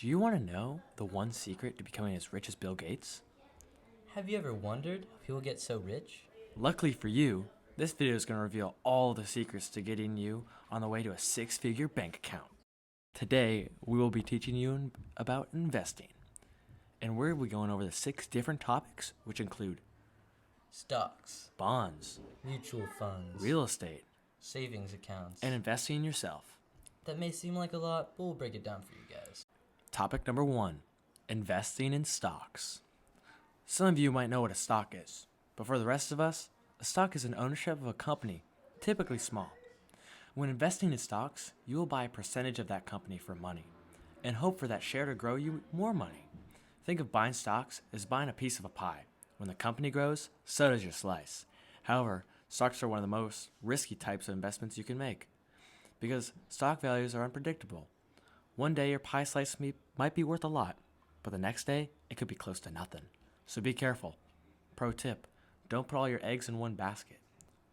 Do you want to know the one secret to becoming as rich as Bill Gates? Have you ever wondered how people get so rich? Luckily for you, this video is going to reveal all the secrets to getting you on the way to a six-figure bank account. Today, we will be teaching you about investing. And we'll be going over the 6 different topics, which include Stocks, bonds, mutual funds, real estate, savings accounts. and investing in yourself. That may seem like a lot, but we'll break it down for you guys. Topic number 1, investing in stocks. Some of you might know what a stock is, but for the rest of us, a stock is an ownership of a company, typically small. When investing in stocks, you will buy a percentage of that company for money and hope for that share to grow you more money. Think of buying stocks as buying a piece of a pie. When the company grows, so does your slice. However, stocks are one of the most risky types of investments you can make because stock values are unpredictable. One day your pie slice might be worth a lot, but the next day it could be close to nothing. So be careful. Pro tip, don't put all your eggs in one basket.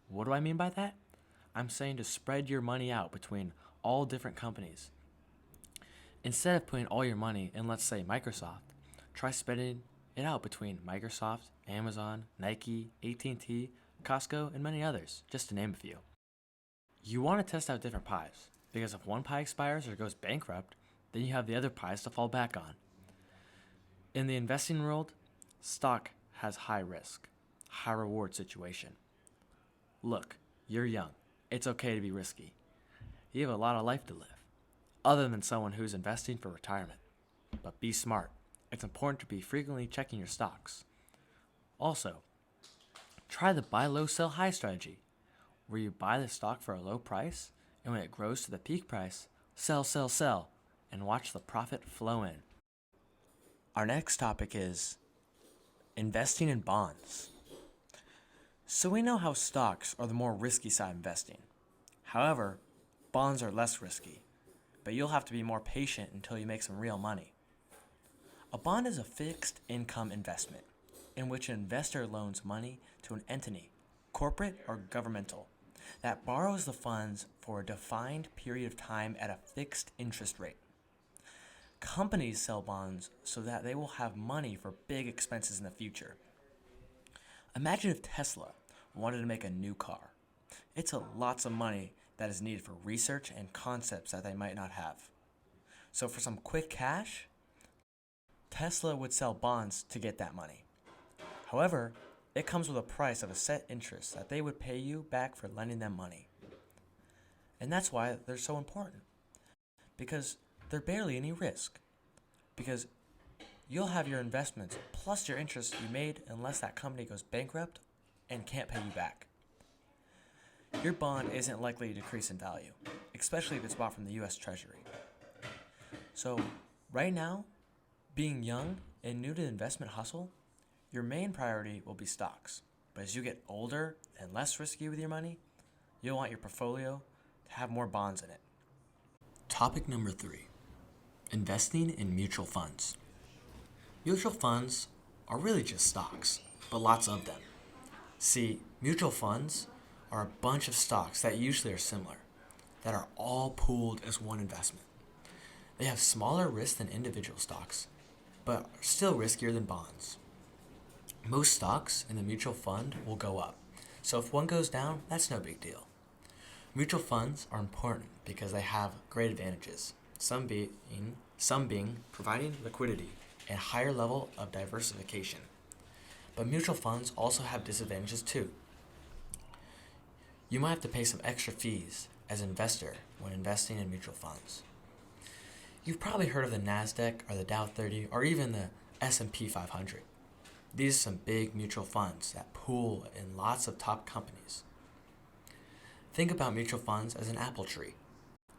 What do I mean by that? I'm saying to spread your money out between all different companies. Instead of putting all your money in, let's say, Microsoft, try spreading it out between Microsoft, Amazon, Nike, AT&T, Costco, and many others, just to name a few. You want to test out different pies, because if one pie expires or goes bankrupt, then you have the other pies to fall back on. In the investing world, stock has high risk, high reward situation. Look, you're young. It's okay to be risky. You have a lot of life to live, other than someone who's investing for retirement. But be smart. It's important to be frequently checking your stocks. Also, try the buy low, sell high strategy, where you buy the stock for a low price, and when it grows to the peak price, sell, sell, sell, and watch the profit flow in. Our next topic is investing in bonds. So we know how stocks are the more risky side of investing. However, bonds are less risky, but you'll have to be more patient until you make some real money. A bond is a fixed income investment in which an investor loans money to an entity, corporate or governmental, that borrows the funds for a defined period of time at a fixed interest rate. Companies sell bonds so that they will have money for big expenses in the future. Imagine if Tesla wanted to make a new car. It's lots of money that is needed for research and concepts that they might not have. So for some quick cash, Tesla would sell bonds to get that money. However, it comes with a price of a set interest that they would pay you back for lending them money. And that's why they're so important. Because they're barely any risk. Because you'll have your investments plus your interest you made unless that company goes bankrupt and can't pay you back. Your bond isn't likely to decrease in value, especially if it's bought from the U.S. Treasury. So, right now, being young and new to the investment hustle, your main priority will be stocks. But as you get older and less risky with your money, you'll want your portfolio to have more bonds in it. Topic number 3, investing in mutual funds. Mutual funds are really just stocks, but lots of them. See, mutual funds are a bunch of stocks that usually are similar, that are all pooled as one investment. They have smaller risk than individual stocks, but are still riskier than bonds. Most stocks in the mutual fund will go up, so if one goes down, that's no big deal. Mutual funds are important because they have great advantages, some being providing liquidity and higher level of diversification. But mutual funds also have disadvantages too. You might have to pay some extra fees as an investor when investing in mutual funds. You've probably heard of the NASDAQ or the Dow 30 or even the S&P 500. These are some big mutual funds that pool in lots of top companies. Think about mutual funds as an apple tree.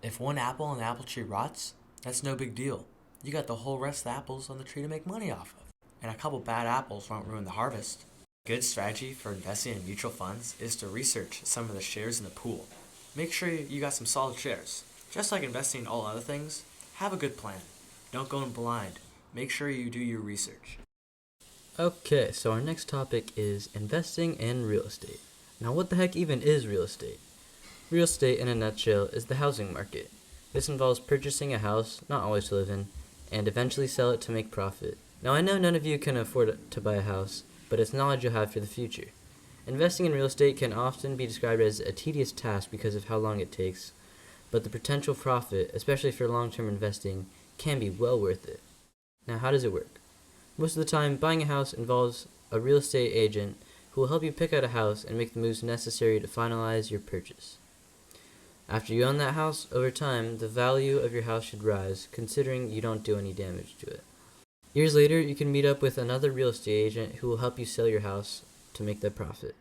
If one apple in the apple tree rots, that's no big deal. You got the whole rest of the apples on the tree to make money off of. And a couple bad apples won't ruin the harvest. A good strategy for investing in mutual funds is to research some of the shares in the pool. Make sure you got some solid shares. Just like investing in all other things, have a good plan. Don't go in blind. Make sure you do your research. Okay, so our next topic is investing in real estate. Now, what the heck even is real estate? Real estate, in a nutshell, is the housing market. This involves purchasing a house, not always to live in, and eventually sell it to make profit. Now, I know none of you can afford to buy a house, but it's knowledge you'll have for the future. Investing in real estate can often be described as a tedious task because of how long it takes, but the potential profit, especially for long-term investing, can be well worth it. Now, how does it work? Most of the time, buying a house involves a real estate agent who will help you pick out a house and make the moves necessary to finalize your purchase. After you own that house, over time, the value of your house should rise, considering you don't do any damage to it. Years later, you can meet up with another real estate agent who will help you sell your house to make that profit.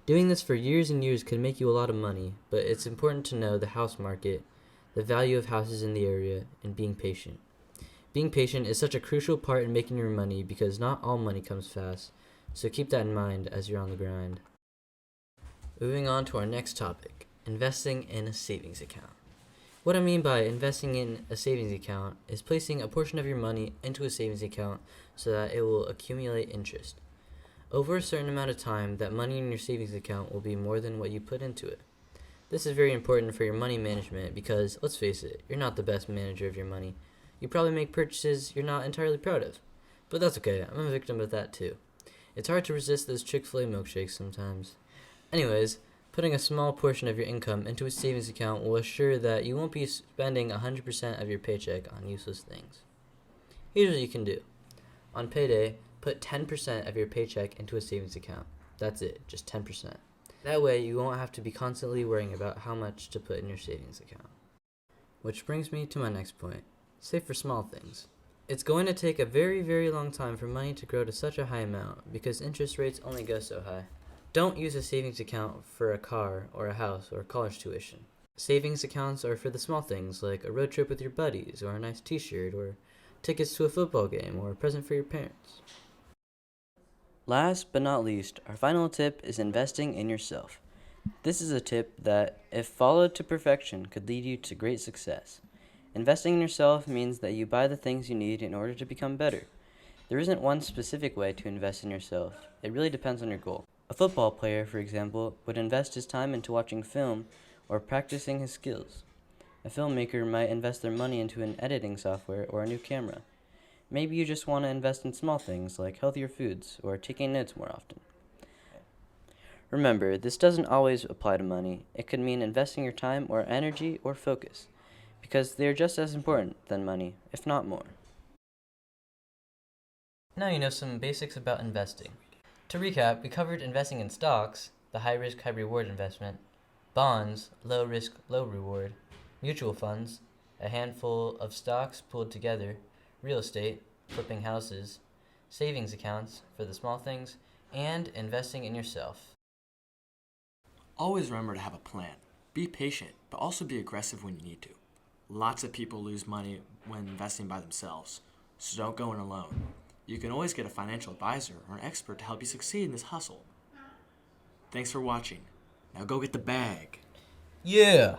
Doing this for years and years could make you a lot of money, but it's important to know the house market, the value of houses in the area, and being patient. Being patient is such a crucial part in making your money because not all money comes fast, so keep that in mind as you're on the grind. Moving on to our next topic, investing in a savings account. What I mean by investing in a savings account is placing a portion of your money into a savings account so that it will accumulate interest. Over a certain amount of time, that money in your savings account will be more than what you put into it. This is very important for your money management because, let's face it, you're not the best manager of your money. You probably make purchases you're not entirely proud of. But that's okay, I'm a victim of that too. It's hard to resist those Chick-fil-A milkshakes sometimes. Anyways, putting a small portion of your income into a savings account will assure that you won't be spending 100% of your paycheck on useless things. Here's what you can do. On payday, put 10% of your paycheck into a savings account. That's it, just 10%. That way, you won't have to be constantly worrying about how much to put in your savings account. Which brings me to my next point. Save for small things. It's going to take a very, very long time for money to grow to such a high amount because interest rates only go so high. Don't use a savings account for a car or a house or college tuition. Savings accounts are for the small things like a road trip with your buddies or a nice t-shirt or tickets to a football game or a present for your parents. Last but not least, our final tip is investing in yourself. This is a tip that, if followed to perfection, could lead you to great success. Investing in yourself means that you buy the things you need in order to become better. There isn't one specific way to invest in yourself. It really depends on your goal. A football player, for example, would invest his time into watching film or practicing his skills. A filmmaker might invest their money into an editing software or a new camera. Maybe you just want to invest in small things like healthier foods or taking notes more often. Remember, this doesn't always apply to money. It could mean investing your time or energy or focus, because they're just as important than money, if not more. Now you know some basics about investing. To recap, we covered investing in stocks, the high-risk, high-reward investment, bonds, low-risk, low-reward, mutual funds, a handful of stocks pooled together, real estate, flipping houses, savings accounts for the small things, and investing in yourself. Always remember to have a plan. Be patient, but also be aggressive when you need to. Lots of people lose money when investing by themselves, so don't go in alone. You can always get a financial advisor or an expert to help you succeed in this hustle. Thanks for watching. Now go get the bag. Yeah!